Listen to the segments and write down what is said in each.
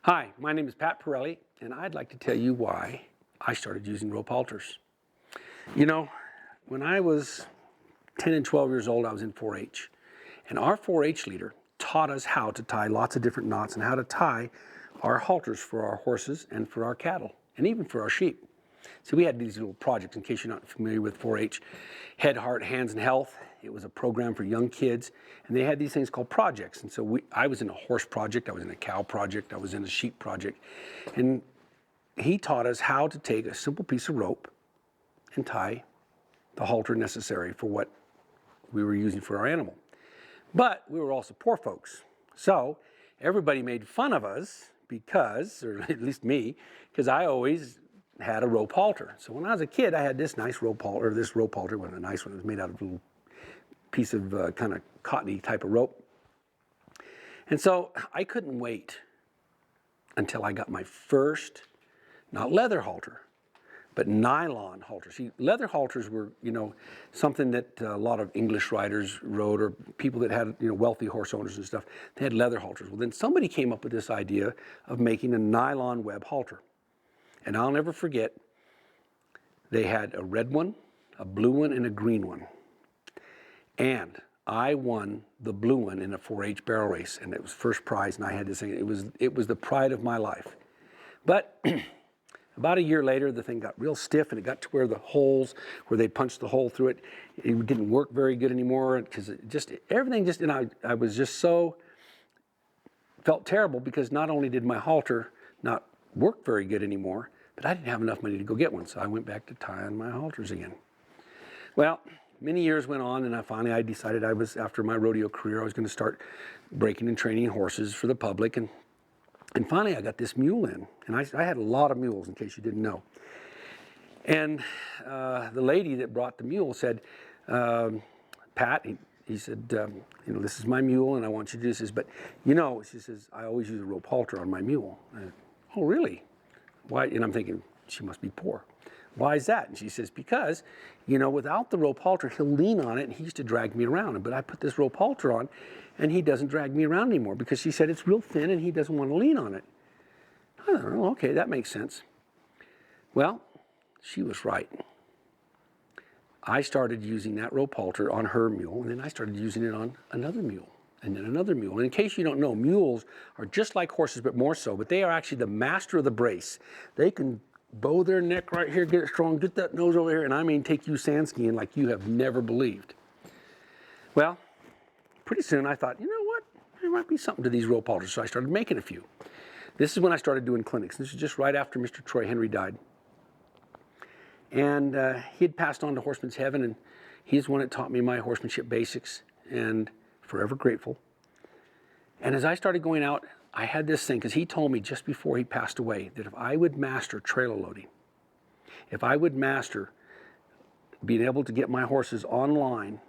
Hi, my name is Pat Parelli, and I'd like to tell you why I started using rope halters. You know, when I was 10 and 12 years old, I was in 4-H. And our 4-H leader taught us how to tie lots of different knots and how to tie our halters for our horses and for our cattle, and even for our sheep. So we had these little projects, in case you're not familiar with 4-H, Head, Heart, Hands, and Health. It was a program for young kids, and they had these things called projects. And so I was in a horse project, I was in a cow project, I was in a sheep project. And he taught us how to take a simple piece of rope and tie the halter necessary for what we were using for our animal. But we were also poor folks. So everybody made fun of us because, or at least me, because I always had a rope halter. So when I was a kid, I had this nice rope halter. This rope halter wasn't a nice one. It was made out of a little piece of kind of cottony type of rope. And so I couldn't wait until I got my first, not leather halter, but nylon halter. See, leather halters were, something that a lot of English riders rode, or people that had, wealthy horse owners and stuff, they had leather halters. Well, then somebody came up with this idea of making a nylon web halter. And I'll never forget, they had a red one, a blue one, and a green one. And I won the blue one in a 4-H barrel race, and it was first prize, and I had this thing. It was the pride of my life. But about a year later, the thing got real stiff, and it got to where the holes, where they punched the hole through it, it didn't work very good anymore, because everything and I was just felt terrible, because not only did my halter not work very good anymore, but I didn't have enough money to go get one, so I went back to tying my halters again. Well, many years went on, and I decided after my rodeo career, I was going to start breaking and training horses for the public, and finally I got this mule in, and I had a lot of mules, in case you didn't know. And the lady that brought the mule said, Pat, he said, this is my mule, and I want you to do this, but she says, I always use a rope halter on my mule. Oh, really? Why? And I'm thinking, she must be poor. Why is that? And she says, because, without the rope halter, he'll lean on it, and he used to drag me around. But I put this rope halter on, and he doesn't drag me around anymore, because she said it's real thin, and he doesn't want to lean on it. I don't know, okay, that makes sense. Well, she was right. I started using that rope halter on her mule, and then I started using it on another mule, and then another mule. And in case you don't know, mules are just like horses, but more so. But they are actually the master of the brace. They can bow their neck right here, get it strong, get that nose over here, and I mean take you sand skiing like you have never believed. Well, pretty soon I thought, you know what? There might be something to these rope halters, so I started making a few. This is when I started doing clinics. This is just right after Mr. Troy Henry died. And he had passed on to Horseman's Heaven, and he's the one that taught me my horsemanship basics, and forever grateful. And as I started going out, I had this thing, because he told me just before he passed away that if I would master trailer loading, if I would master being able to get my horses online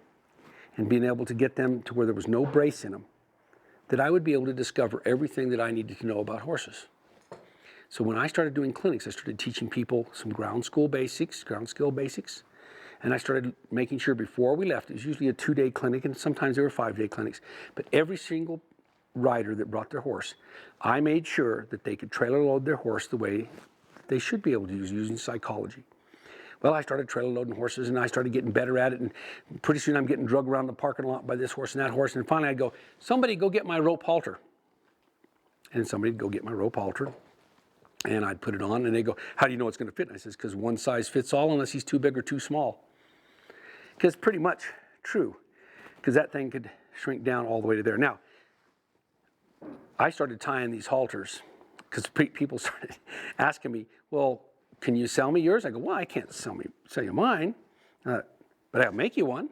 and being able to get them to where there was no brace in them, that I would be able to discover everything that I needed to know about horses. So when I started doing clinics, I started teaching people some ground skill basics, and I started making sure before we left, it was usually a 2-day clinic, and sometimes there were 5-day clinics, but every single rider that brought their horse, I made sure that they could trailer load their horse the way they should be able to use, using psychology. Well, I started trailer loading horses, and I started getting better at it, and pretty soon I'm getting drugged around the parking lot by this horse and that horse, and finally I'd go, somebody go get my rope halter. And somebody'd go get my rope halter, and I'd put it on, and they'd go, how do you know it's going to fit? And I says, because one size fits all unless he's too big or too small. Because pretty much true, because that thing could shrink down all the way to there. Now, I started tying these halters because people started asking me, well, can you sell me yours? I go, well, I can't sell you mine, but I'll make you one.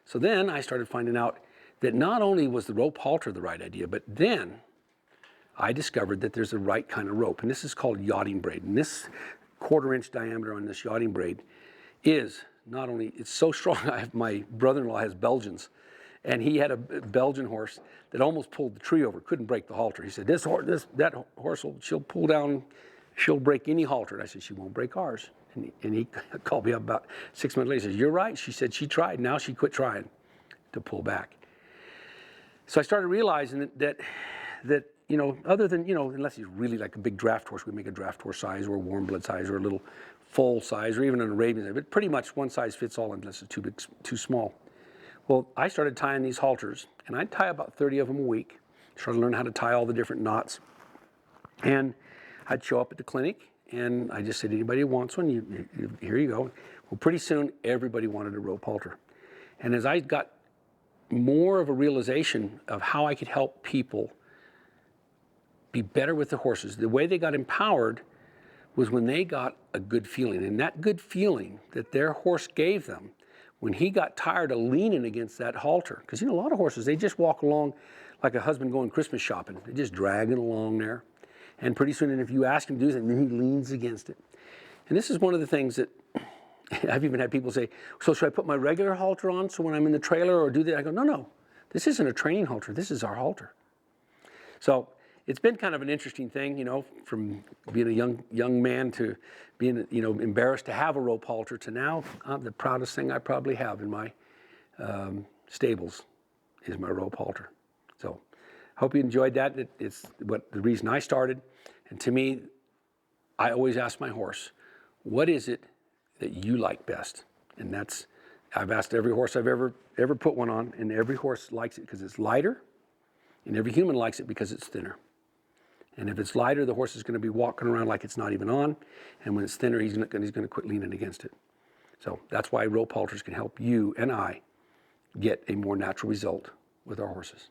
So then I started finding out that not only was the rope halter the right idea, but then I discovered that there's the right kind of rope, and this is called yachting braid. And this 1/4-inch diameter on this yachting braid is not only, it's so strong, my brother-in-law has Belgians, and he had a Belgian horse that almost pulled the tree over, couldn't break the halter. He said, that horse, she'll pull down, she'll break any halter. And I said, she won't break ours. And he called me up about 6 months later. He says, you're right. She said she tried. Now she quit trying to pull back. So I started realizing that other than, unless he's really like a big draft horse, we make a draft horse size or a warm blood size or a little foal size or even an Arabian size, but pretty much one size fits all unless it's too big, too small. Well, I started tying these halters, and I'd tie about 30 of them a week. Started learning how to tie all the different knots. And I'd show up at the clinic, and I just said, anybody who wants one, here you go. Well, pretty soon, everybody wanted a rope halter. And as I got more of a realization of how I could help people be better with the horses, the way they got empowered was when they got a good feeling. And that good feeling that their horse gave them, when he got tired of leaning against that halter, because a lot of horses, they just walk along like a husband going Christmas shopping. They're just dragging along there. And pretty soon, and if you ask him to do something, then he leans against it. And this is one of the things that I've even had people say, so should I put my regular halter on so when I'm in the trailer or do that? I go, no, this isn't a training halter. This is our halter. So it's been kind of an interesting thing, from being a young man to being, embarrassed to have a rope halter to now the proudest thing I probably have in my stables is my rope halter. So hope you enjoyed that. It's the reason I started. And to me, I always ask my horse, what is it that you like best? And I've asked every horse I've ever put one on, and every horse likes it because it's lighter, and every human likes it because it's thinner. And if it's lighter, the horse is going to be walking around like it's not even on, and when it's thinner, he's going to quit leaning against it. So that's why rope halters can help you and I get a more natural result with our horses.